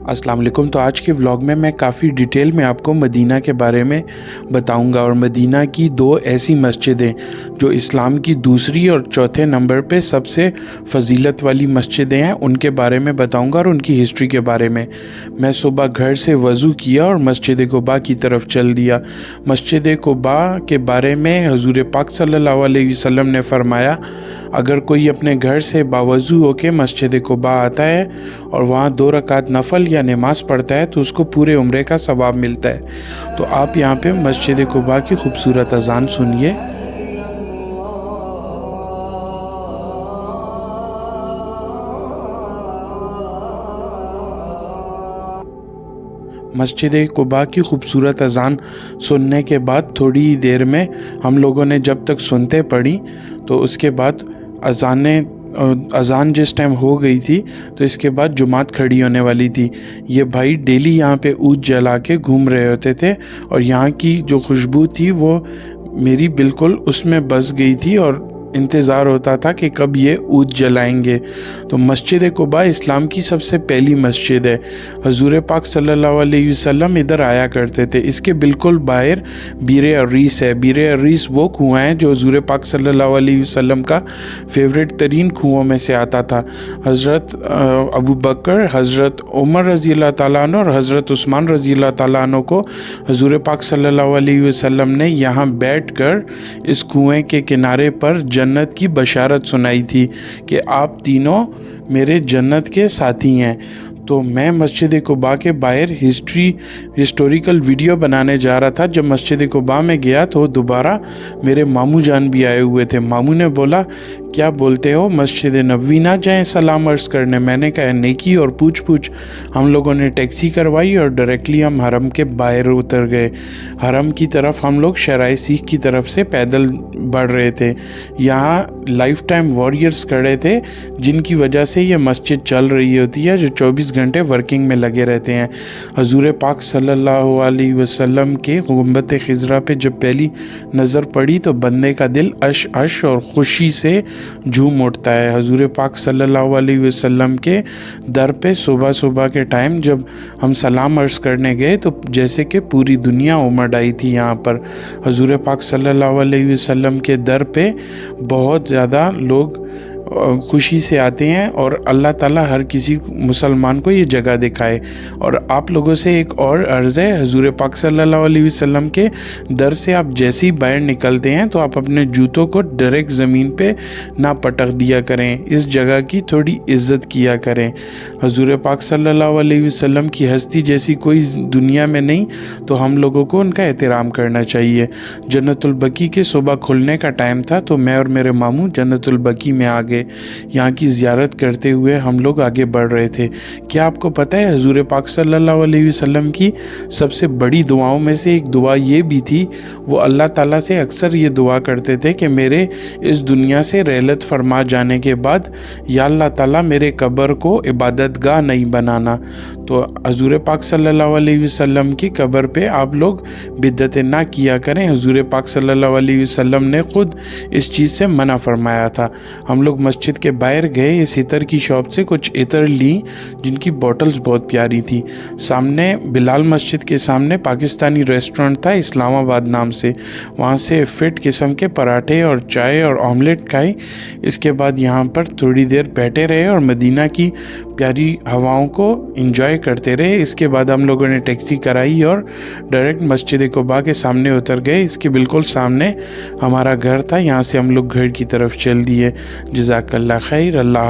अस्सलाम वालेकुम। तो आज के व्लॉग में मैं काफ़ी डिटेल में आपको मदीना के बारे में बताऊंगा और मदीना की दो ऐसी मस्जिदें जो इस्लाम की दूसरी और चौथे नंबर पे सबसे फ़जीलत वाली मस्जिदें हैं उनके बारे में बताऊंगा और उनकी हिस्ट्री के बारे में। मैं सुबह घर से वज़ू किया और मस्जिद कुबा की तरफ चल दिया। मस्जिद कुबा के बारे में हुज़ूर पाक सल्लल्लाहु अलैहि वसल्लम ने फरमाया, अगर कोई अपने घर से बावज़ू होकर मस्जिद कुबा आता है और वहाँ 2 रकात नफल या नमाज़ पढ़ता है तो उसको पूरे उम्रे का सवाब मिलता है। तो आप यहाँ पे मस्जिद कुबा की खूबसूरत अज़ान सुनिए। मस्जिद कुबा की खूबसूरत अज़ान सुनने के बाद थोड़ी ही देर में हम लोगों ने जब तक सुनते पड़ी तो उसके बाद अज़ान जिस टाइम हो गई थी तो इसके बाद जुमात खड़ी होने वाली थी। ये भाई डेली यहाँ पे ऊद जला के घूम रहे होते थे और यहाँ की जो खुशबू थी वो मेरी बिल्कुल उसमें बस गई थी और इंतज़ार होता था कि कब ये ऊद जलाएंगे। तो मस्जिद कुबा इस्लाम की सबसे पहली मस्जिद है। हुज़ूर पाक सल्लल्लाहु अलैहि वसल्लम इधर आया करते थे। इसके बिल्कुल बाहर बीर अर्रीस है। बीर अर्रीस वो कुआं है जो हुज़ूर पाक सल्लल्लाहु अलैहि वसल्लम का फेवरेट तरीन कुओं में से आता था। हज़रत अबू बकर, हज़रत उमर रज़ी अल्लाह ताला अन्हु और हज़रत उस्मान रज़ी अल्लाह ताला अन्हु को हुज़ूर पाक सल्लल्लाहु अलैहि वसल्लम ने यहाँ बैठकर इस कुएं के किनारे पर जन्नत की बशारत सुनाई थी कि आप तीनों मेरे जन्नत के साथी हैं। तो मैं मस्जिद कुबा के बाहर हिस्टोरिकल वीडियो बनाने जा रहा था। जब मस्जिद कुबा में गया तो दोबारा मेरे मामू जान भी आए हुए थे। मामू ने बोला, क्या बोलते हो, मस्जिद नबवी ना जाएं सलाम अर्ज़ करने? मैंने कहा नेकी और पूछ हम लोगों ने टैक्सी करवाई और डायरेक्टली हम हरम के बाहर उतर गए। हरम की तरफ हम लोग शराय सीख की तरफ से पैदल बढ़ रहे थे। यहाँ लाइफ टाइम वॉरियर्स खड़े थे जिनकी वजह से ये मस्जिद चल रही होती है, जो 24 घंटे वर्किंग में लगे रहते हैं। हुज़ूर पाक सल्लल्लाहु अलैहि वसल्लम के गुंबद खिज़रा पे जब पहली नज़र पड़ी तो बंदे का दिल अश और ख़ुशी से झूम उठता है। हुज़ूर पाक सल्लल्लाहु अलैहि वसल्लम के दर पे सुबह सुबह के टाइम जब हम सलाम अर्ज़ करने गए तो जैसे कि पूरी दुनिया उमड़ आई थी यहाँ पर। हुज़ूर पाक सल्लल्लाहु अलैहि वसल्लम के दर पे बहुत ज़्यादा लोग खुशी से आते हैं और अल्लाह ताला हर किसी मुसलमान को ये जगह दिखाए। और आप लोगों से एक और अर्ज़ है, हुज़ूर पाक सल्लल्लाहु अलैहि वसल्लम के दर से आप जैसे ही बाहर निकलते हैं तो आप अपने जूतों को डायरेक्ट ज़मीन पे ना पटक दिया करें, इस जगह की थोड़ी इज़्ज़त किया करें। हुज़ूर पाक सल्लल्लाहु अलैहि वसल्लम की हस्ती जैसी कोई दुनिया में नहीं, तो हम लोगों को उनका एहतराम करना चाहिए। जन्नतुल बकी के सुबह खुलने का टाइम था तो मैं और मेरे मामू जन्नतुल बकी में आ गए। यहाँ की ज़ियारत करते हुए हम लोग आगे बढ़ रहे थे। क्या आपको पता है हुज़ूर पाक सल्लल्लाहु अलैहि वसल्लम की सबसे बड़ी दुआओं में से एक दुआ ये भी थी, वो अल्लाह ताला से अक्सर ये दुआ करते थे कि मेरे इस दुनिया से रहलत फरमा जाने के बाद या अल्लाह ताला मेरे कब्र को इबादतगाह नहीं बनाना। तो हुज़ूर पाक सल्लल्लाहु अलैहि वसल्लम की कब्र पे आप लोग बिदअतें ना किया करें। हुज़ूर पाक सल्लल्लाहु अलैहि वसल्लम ने ख़ुद इस चीज़ से मना फरमाया था। हम लोग मस्जिद के बाहर गए, इस इतर की शॉप से कुछ इतर ली जिनकी बॉटल्स बहुत प्यारी थी। सामने बिलाल मस्जिद के सामने पाकिस्तानी रेस्टोरेंट था इस्लामाबाद नाम से, वहाँ से फिट किस्म के पराठे और चाय और ऑमलेट खाए। इसके बाद यहाँ पर थोड़ी देर बैठे रहे और मदीना की प्यारी हवाओं को एंजॉय करते रहे। इसके बाद हम लोगों ने टैक्सी कराई और डायरेक्ट मस्जिद कुबा के सामने उतर गए। इसके बिल्कुल सामने हमारा घर था, यहाँ से हम लोग घर की तरफ चल दिए। जज़ाकल्लाह खैर। अल्लाह